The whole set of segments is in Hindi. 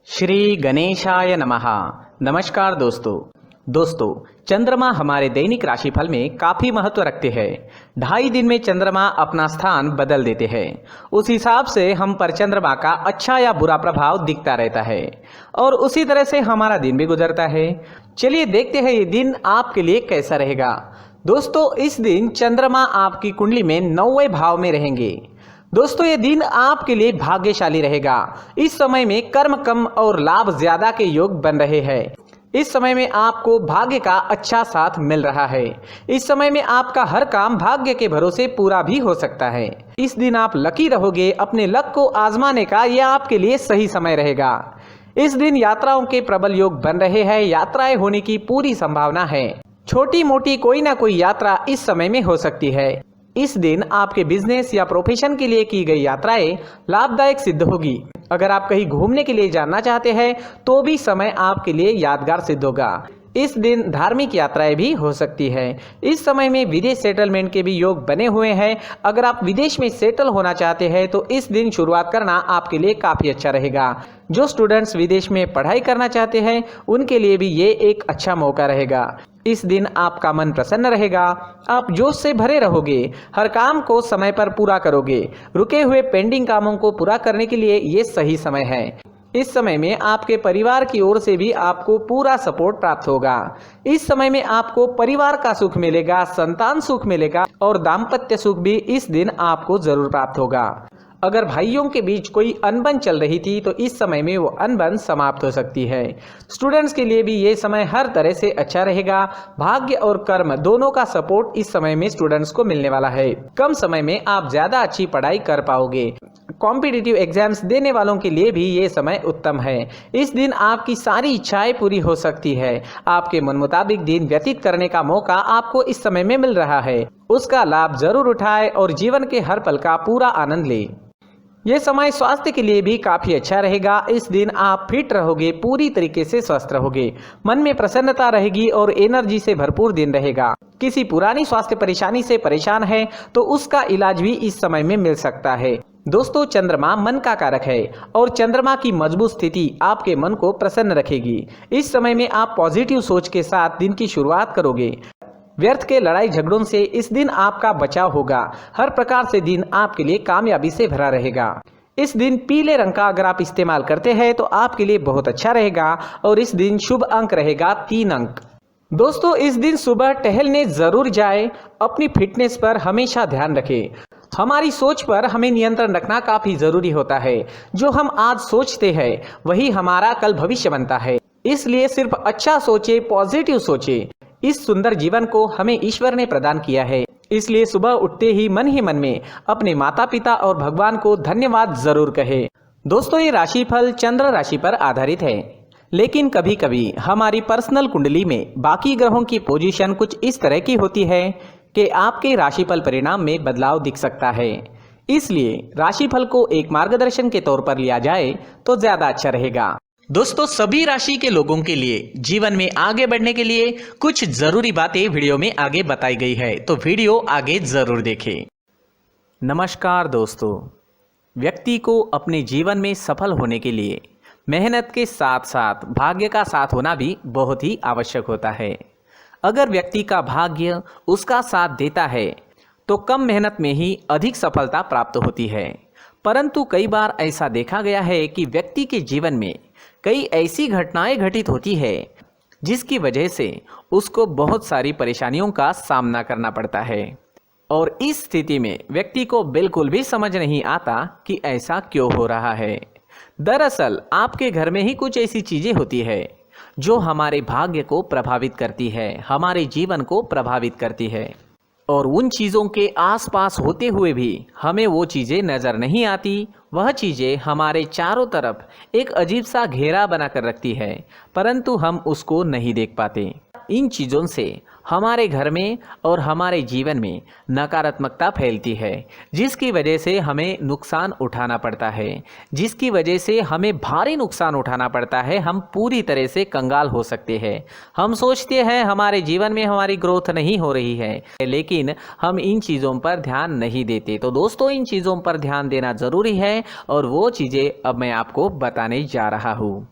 श्री गणेशाय नमः। नमस्कार दोस्तों चंद्रमा हमारे दैनिक राशिफल में काफी महत्व रखते हैं। 2.5 दिन में चंद्रमा अपना स्थान बदल देते हैं। उस हिसाब से हम पर चंद्रमा का अच्छा या बुरा प्रभाव दिखता रहता है और उसी तरह से हमारा दिन भी गुजरता है। चलिए देखते हैं ये दिन आपके लिए कैसा रहेगा। दोस्तों इस दिन चंद्रमा आपकी कुंडली में 9वें भाव में रहेंगे। दोस्तों ये दिन आपके लिए भाग्यशाली रहेगा। इस समय में कर्म कम और लाभ ज्यादा के योग बन रहे हैं। इस समय में आपको भाग्य का अच्छा साथ मिल रहा है। इस समय में आपका हर काम भाग्य के भरोसे पूरा भी हो सकता है। इस दिन आप लकी रहोगे। अपने लक को आजमाने का यह आपके लिए सही समय रहेगा। इस दिन यात्राओं के प्रबल योग बन रहे हैं। यात्राएं होने की पूरी संभावना है। छोटी मोटी कोई ना कोई यात्रा इस समय में हो सकती है। इस दिन आपके बिजनेस या प्रोफेशन के लिए की गई यात्राएं लाभदायक सिद्ध होगी। अगर आप कहीं घूमने के लिए जाना चाहते हैं तो भी समय आपके लिए यादगार सिद्ध होगा। इस दिन धार्मिक यात्राएं भी हो सकती है। इस समय में विदेश सेटलमेंट के भी योग बने हुए हैं। अगर आप विदेश में सेटल होना चाहते हैं तो इस दिन शुरुआत करना आपके लिए काफ़ी अच्छा रहेगा। जो स्टूडेंट्स विदेश में पढ़ाई करना चाहते हैं उनके लिए भी ये एक अच्छा मौका रहेगा। इस दिन आपका मन प्रसन्न रहेगा। आप जोश से भरे रहोगे। हर काम को समय पर पूरा करोगे। रुके हुए पेंडिंग कामों को पूरा करने के लिए ये सही समय है। इस समय में आपके परिवार की ओर से भी आपको पूरा सपोर्ट प्राप्त होगा। इस समय में आपको परिवार का सुख मिलेगा, संतान सुख मिलेगा और दाम्पत्य सुख भी इस दिन आपको जरूर प्राप्त होगा। अगर भाइयों के बीच कोई अनबन चल रही थी तो इस समय में वो अनबन समाप्त हो सकती है। स्टूडेंट्स के लिए भी ये समय हर तरह से अच्छा रहेगा। भाग्य और कर्म दोनों का सपोर्ट इस समय में स्टूडेंट्स को मिलने वाला है। कम समय में आप ज्यादा अच्छी पढ़ाई कर पाओगे। कॉम्पिटिटिव एग्जाम्स देने वालों के लिए भी ये समय उत्तम है। इस दिन आपकी सारी इच्छाएं पूरी हो सकती है। आपके मन मुताबिक दिन व्यतीत करने का मौका आपको इस समय में मिल रहा है। उसका लाभ जरूर उठाए और जीवन के हर पल का पूरा आनंद ले। ये समय स्वास्थ्य के लिए भी काफी अच्छा रहेगा। इस दिन आप फिट रहोगे, पूरी तरीके से स्वस्थ रहोगे। मन में प्रसन्नता रहेगी और एनर्जी से भरपूर दिन रहेगा। किसी पुरानी स्वास्थ्य परेशानी से परेशान है तो उसका इलाज भी इस समय में मिल सकता है। दोस्तों चंद्रमा मन का कारक है और चंद्रमा की मजबूत स्थिति आपके मन को प्रसन्न रखेगी। इस समय में आप पॉजिटिव सोच के साथ दिन की शुरुआत करोगे। व्यर्थ के लड़ाई झगड़ों से इस दिन आपका बचाव होगा। हर प्रकार से दिन आपके लिए कामयाबी से भरा रहेगा। इस दिन पीले रंग का अगर आप इस्तेमाल करते हैं तो आपके लिए बहुत अच्छा रहेगा और इस दिन शुभ अंक रहेगा 3 अंक। दोस्तों इस दिन सुबह टहलने जरूर जाए। अपनी फिटनेस पर हमेशा ध्यान रखें। हमारी सोच पर हमें नियंत्रण रखना काफी जरूरी होता है। जो हम आज सोचते हैं वही हमारा कल भविष्य बनता है। इसलिए सिर्फ अच्छा सोचे, पॉजिटिव सोचे। इस सुंदर जीवन को हमें ईश्वर ने प्रदान किया है। इसलिए सुबह उठते ही मन में अपने माता पिता और भगवान को धन्यवाद जरूर कहे। दोस्तों ये राशिफल चंद्र राशि पर आधारित है, लेकिन कभी कभी हमारी पर्सनल कुंडली में बाकी ग्रहों की पोजीशन कुछ इस तरह की होती है कि आपके राशिफल परिणाम में बदलाव दिख सकता है। इसलिए राशिफल को एक मार्गदर्शन के तौर पर लिया जाए तो ज्यादा अच्छा रहेगा। दोस्तों सभी राशि के लोगों के लिए जीवन में आगे बढ़ने के लिए कुछ जरूरी बातें वीडियो में आगे बताई गई है, तो वीडियो आगे जरूर देखें। नमस्कार दोस्तों, व्यक्ति को अपने जीवन में सफल होने के लिए मेहनत के साथ साथ भाग्य का साथ होना भी बहुत ही आवश्यक होता है। अगर व्यक्ति का भाग्य उसका साथ देता है तो कम मेहनत में ही अधिक सफलता प्राप्त होती है। परंतु कई बार ऐसा देखा गया है कि व्यक्ति के जीवन में कई ऐसी घटनाएं घटित होती है जिसकी वजह से उसको बहुत सारी परेशानियों का सामना करना पड़ता है और इस स्थिति में व्यक्ति को बिल्कुल भी समझ नहीं आता कि ऐसा क्यों हो रहा है। दरअसल आपके घर में ही कुछ ऐसी चीजें होती है जो हमारे भाग्य को प्रभावित करती है, हमारे जीवन को प्रभावित करती है और उन चीज़ों के आसपास होते हुए भी हमें वो चीज़ें नज़र नहीं आती। वह चीज़ें हमारे चारों तरफ एक अजीब सा घेरा बनाकर रखती है, परंतु हम उसको नहीं देख पाते। इन चीज़ों से हमारे घर में और हमारे जीवन में नकारात्मकता फैलती है, जिसकी वजह से हमें नुकसान उठाना पड़ता है, जिसकी वजह से हमें भारी नुकसान उठाना पड़ता है। हम पूरी तरह से कंगाल हो सकते हैं। हम सोचते हैं हमारे जीवन में हमारी ग्रोथ नहीं हो रही है, लेकिन हम इन चीज़ों पर ध्यान नहीं देते। तो दोस्तों इन चीज़ों पर ध्यान देना ज़रूरी है और वो चीज़ें अब मैं आपको बताने जा रहा हूँ।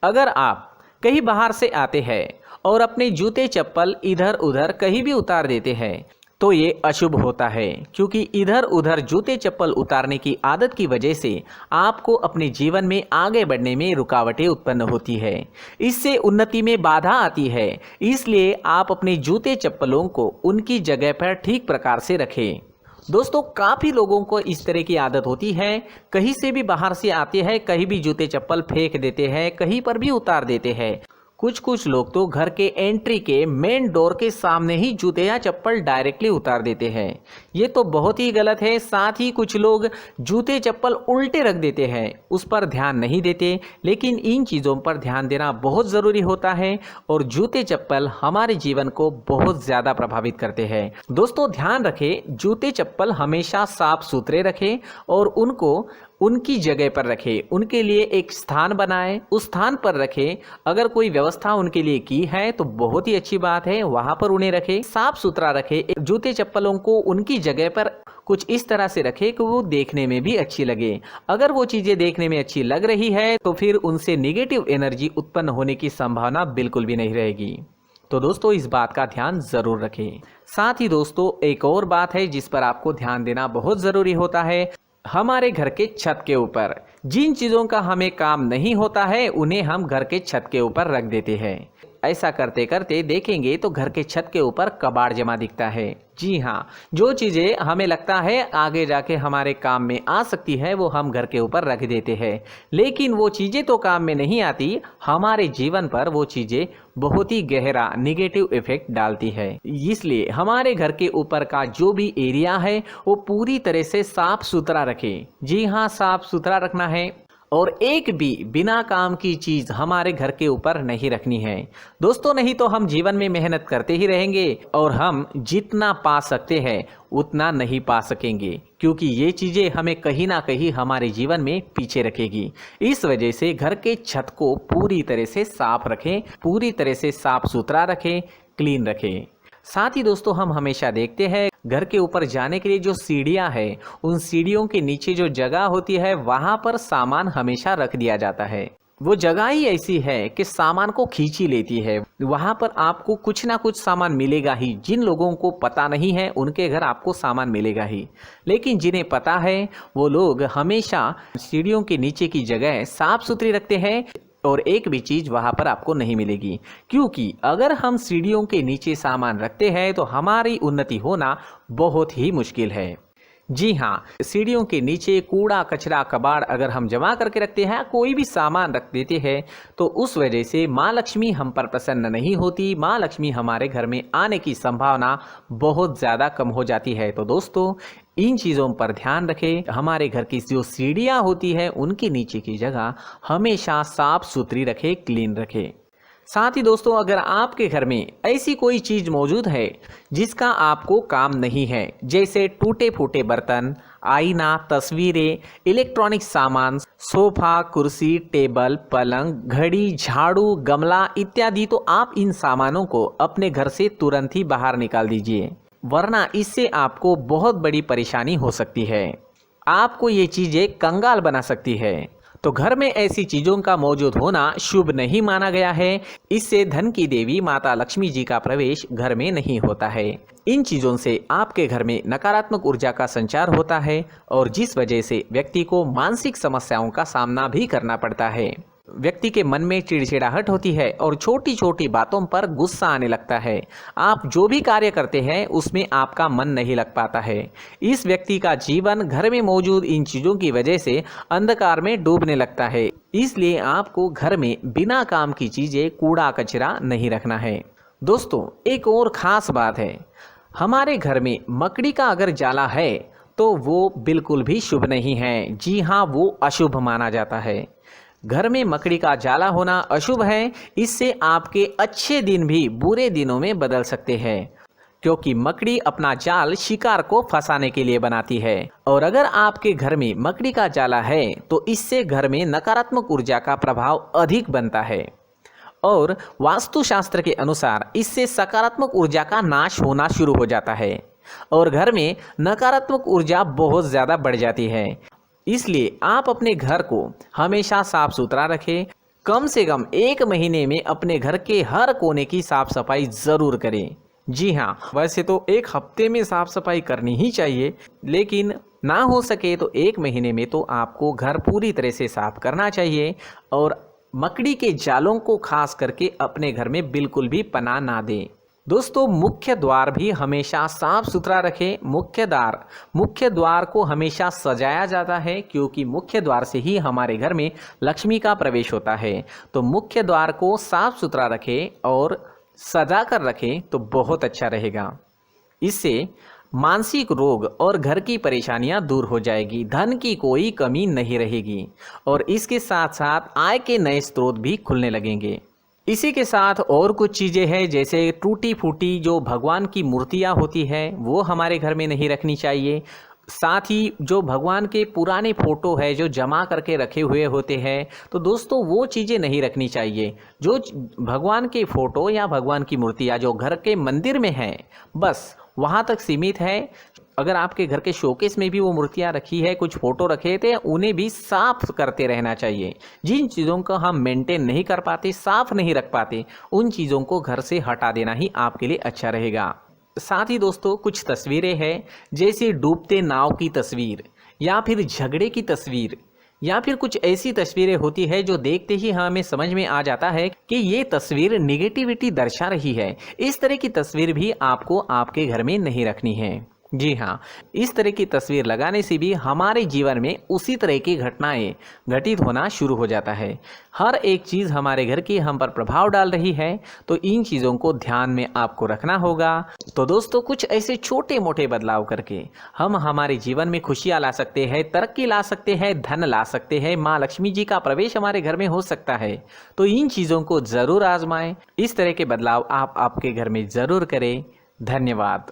अगर आप कहीं बाहर से आते हैं और अपने जूते चप्पल इधर उधर कहीं भी उतार देते हैं तो ये अशुभ होता है, क्योंकि इधर उधर जूते चप्पल उतारने की आदत की वजह से आपको अपने जीवन में आगे बढ़ने में रुकावटें उत्पन्न होती है। इससे उन्नति में बाधा आती है। इसलिए आप अपने जूते चप्पलों को उनकी जगह पर ठीक प्रकार से रखें। दोस्तों, काफ़ी लोगों को इस तरह की आदत होती है, कहीं से भी बाहर से आते हैं कहीं भी जूते चप्पल फेंक देते हैं, कहीं पर भी उतार देते हैं। कुछ लोग तो घर के एंट्री के मेन डोर के सामने ही जूते या चप्पल डायरेक्टली उतार देते हैं। ये तो बहुत ही गलत है। साथ ही कुछ लोग जूते चप्पल उल्टे रख देते हैं, उस पर ध्यान नहीं देते। लेकिन इन चीज़ों पर ध्यान देना बहुत ज़रूरी होता है और जूते चप्पल हमारे जीवन को बहुत ज़्यादा प्रभावित करते हैं। दोस्तों, ध्यान रखें, जूते चप्पल हमेशा साफ सुथरे रखें और उनको उनकी जगह पर रखें। उनके लिए एक स्थान बनाएं, उस स्थान पर रखें। अगर कोई व्यवस्था उनके लिए की है तो बहुत ही अच्छी बात है, वहां पर उन्हें रखें, साफ सुथरा रखें। जूते चप्पलों को उनकी जगह पर कुछ इस तरह से रखें कि वो देखने में भी अच्छी लगे। अगर वो चीज़ें देखने में अच्छी लग रही है तो फिर उनसे नेगेटिव एनर्जी उत्पन्न होने की संभावना बिल्कुल भी नहीं रहेगी। तो दोस्तों, इस बात का ध्यान ज़रूर रखें। साथ ही दोस्तों, एक और बात है जिस पर आपको ध्यान देना बहुत ज़रूरी होता है। हमारे घर के छत के ऊपर जिन चीज़ों का हमें काम नहीं होता है उन्हें हम घर के छत के ऊपर रख देते हैं। ऐसा करते करते देखेंगे तो घर के छत के ऊपर कबाड़ जमा दिखता है। जी हाँ, जो चीज़ें हमें लगता है आगे जाके हमारे काम में आ सकती है वो हम घर के ऊपर रख देते हैं, लेकिन वो चीज़ें तो काम में नहीं आती, हमारे जीवन पर वो चीज़ें बहुत ही गहरा नेगेटिव इफेक्ट डालती है। इसलिए हमारे घर के ऊपर का जो भी एरिया है वो पूरी तरह से साफ सुथरा रखें। जी हाँ, साफ सुथरा रखना है और एक भी बिना काम की चीज़ हमारे घर के ऊपर नहीं रखनी है। दोस्तों, नहीं तो हम जीवन में मेहनत करते ही रहेंगे और हम जितना पा सकते हैं उतना नहीं पा सकेंगे, क्योंकि ये चीज़ें हमें कहीं ना कहीं हमारे जीवन में पीछे रखेगी। इस वजह से घर के छत को पूरी तरह से साफ रखें, पूरी तरह से साफ सुथरा रखें, क्लीन रखें। साथ ही दोस्तों, हम हमेशा देखते हैं घर के ऊपर जाने के लिए जो सीढ़ियां हैं, उन सीढ़ियों के नीचे जो जगह होती है वहां पर सामान हमेशा रख दिया जाता है। वो जगह ही ऐसी है कि सामान को खींच ही लेती है। वहां पर आपको कुछ ना कुछ सामान मिलेगा ही। जिन लोगों को पता नहीं है उनके घर आपको सामान मिलेगा ही, लेकिन जिन्हें पता है वो लोग हमेशा सीढ़ियों के नीचे की जगह साफ सुथरी रखते हैं और एक भी चीज़ वहाँ पर आपको नहीं मिलेगी, क्योंकि अगर हम सीढ़ियों के नीचे सामान रखते हैं तो हमारी उन्नति होना बहुत ही मुश्किल है। जी हाँ, सीढ़ियों के नीचे कूड़ा कचरा कबाड़ अगर हम जमा करके रखते हैं, कोई भी सामान रख देते हैं, तो उस वजह से माँ लक्ष्मी हम पर प्रसन्न नहीं होती। माँ लक्ष्मी हमारे घर में आने की संभावना बहुत ज़्यादा कम हो जाती है। तो दोस्तों, इन चीज़ों पर ध्यान रखें। हमारे घर की जो सीढ़ियाँ होती है उनके नीचे की जगह हमेशा साफ सुथरी रखें, क्लीन रखें। साथ ही दोस्तों, अगर आपके घर में ऐसी कोई चीज़ मौजूद है जिसका आपको काम नहीं है, जैसे टूटे फूटे बर्तन, आईना, तस्वीरें, इलेक्ट्रॉनिक सामान, सोफा, कुर्सी, टेबल, पलंग, घड़ी, झाड़ू, गमला इत्यादि, तो आप इन सामानों को अपने घर से तुरंत ही बाहर निकाल दीजिए, वरना इससे आपको बहुत बड़ी परेशानी हो सकती है। आपको ये चीज़ें कंगाल बना सकती है। तो घर में ऐसी चीज़ों का मौजूद होना शुभ नहीं माना गया है। इससे धन की देवी माता लक्ष्मी जी का प्रवेश घर में नहीं होता है। इन चीज़ों से आपके घर में नकारात्मक ऊर्जा का संचार होता है और जिस वजह से व्यक्ति को मानसिक समस्याओं का सामना भी करना पड़ता है। व्यक्ति के मन में चिड़चिड़ाहट होती है और छोटी छोटी बातों पर गुस्सा आने लगता है। आप जो भी कार्य करते हैं उसमें आपका मन नहीं लग पाता है। इस व्यक्ति का जीवन घर में मौजूद इन चीज़ों की वजह से अंधकार में डूबने लगता है। इसलिए आपको घर में बिना काम की चीज़ें, कूड़ा कचरा नहीं रखना है। दोस्तों, एक और ख़ास बात है, हमारे घर में मकड़ी का अगर जाला है तो वो बिल्कुल भी शुभ नहीं है। जी हाँ, वो अशुभ माना जाता है। घर में मकड़ी का जाला होना अशुभ है। इससे आपके अच्छे दिन भी बुरे दिनों में बदल सकते हैं, क्योंकि मकड़ी अपना जाल शिकार को फंसाने के लिए बनाती है। और अगर आपके घर में मकड़ी का जाला है तो इससे घर में नकारात्मक ऊर्जा का प्रभाव अधिक बनता है और वास्तुशास्त्र के अनुसार इससे सकारात्मक ऊर्जा का नाश होना शुरू हो जाता है और घर में नकारात्मक ऊर्जा बहुत ज़्यादा बढ़ जाती है। इसलिए आप अपने घर को हमेशा साफ सुथरा रखें, कम से कम 1 महीने में अपने घर के हर कोने की साफ सफाई ज़रूर करें। जी हाँ, वैसे तो 1 हफ्ते में साफ सफाई करनी ही चाहिए, लेकिन ना हो सके तो 1 महीने में तो आपको घर पूरी तरह से साफ करना चाहिए और मकड़ी के जालों को खास करके अपने घर में बिल्कुल भी पनाह ना दें। दोस्तों, मुख्य द्वार भी हमेशा साफ सुथरा रखें। मुख्य द्वार को हमेशा सजाया जाता है, क्योंकि मुख्य द्वार से ही हमारे घर में लक्ष्मी का प्रवेश होता है। तो मुख्य द्वार को साफ सुथरा रखें और सजा कर रखें तो बहुत अच्छा रहेगा। इससे मानसिक रोग और घर की परेशानियां दूर हो जाएगी, धन की कोई कमी नहीं रहेगी और इसके साथ साथ आय के नए स्रोत भी खुलने लगेंगे। इसी के साथ और कुछ चीज़ें हैं, जैसे टूटी फूटी जो भगवान की मूर्तियां होती है वो हमारे घर में नहीं रखनी चाहिए। साथ ही जो भगवान के पुराने फ़ोटो है जो जमा करके रखे हुए होते हैं, तो दोस्तों वो चीज़ें नहीं रखनी चाहिए। जो भगवान के फ़ोटो या भगवान की मूर्तियाँ जो घर के मंदिर में हैं, बस वहाँ तक सीमित है। अगर आपके घर के शोकेस में भी वो मूर्तियाँ रखी है, कुछ फ़ोटो रखे थे, उन्हें भी साफ करते रहना चाहिए। जिन चीज़ों को हम मेंटेन नहीं कर पाते, साफ नहीं रख पाते, उन चीज़ों को घर से हटा देना ही आपके लिए अच्छा रहेगा। साथ ही दोस्तों, कुछ तस्वीरें हैं, जैसे डूबते नाव की तस्वीर या फिर झगड़े की तस्वीर या फिर कुछ ऐसी तस्वीरें होती है जो देखते ही हमें समझ में आ जाता है कि ये तस्वीर निगेटिविटी दर्शा रही है। इस तरह की तस्वीर भी आपको आपके घर में नहीं रखनी है। जी हाँ, इस तरह की तस्वीर लगाने से भी हमारे जीवन में उसी तरह की घटनाएं घटित होना शुरू हो जाता है। हर एक चीज़ हमारे घर की हम पर प्रभाव डाल रही है, तो इन चीज़ों को ध्यान में आपको रखना होगा। तो दोस्तों, कुछ ऐसे छोटे मोटे बदलाव करके हम हमारे जीवन में खुशियाँ ला सकते हैं, तरक्की ला सकते हैं, धन ला सकते हैं, माँ लक्ष्मी जी का प्रवेश हमारे घर में हो सकता है। तो इन चीज़ों को ज़रूर आजमाएं। इस तरह के बदलाव आप आपके घर में ज़रूर करें। धन्यवाद।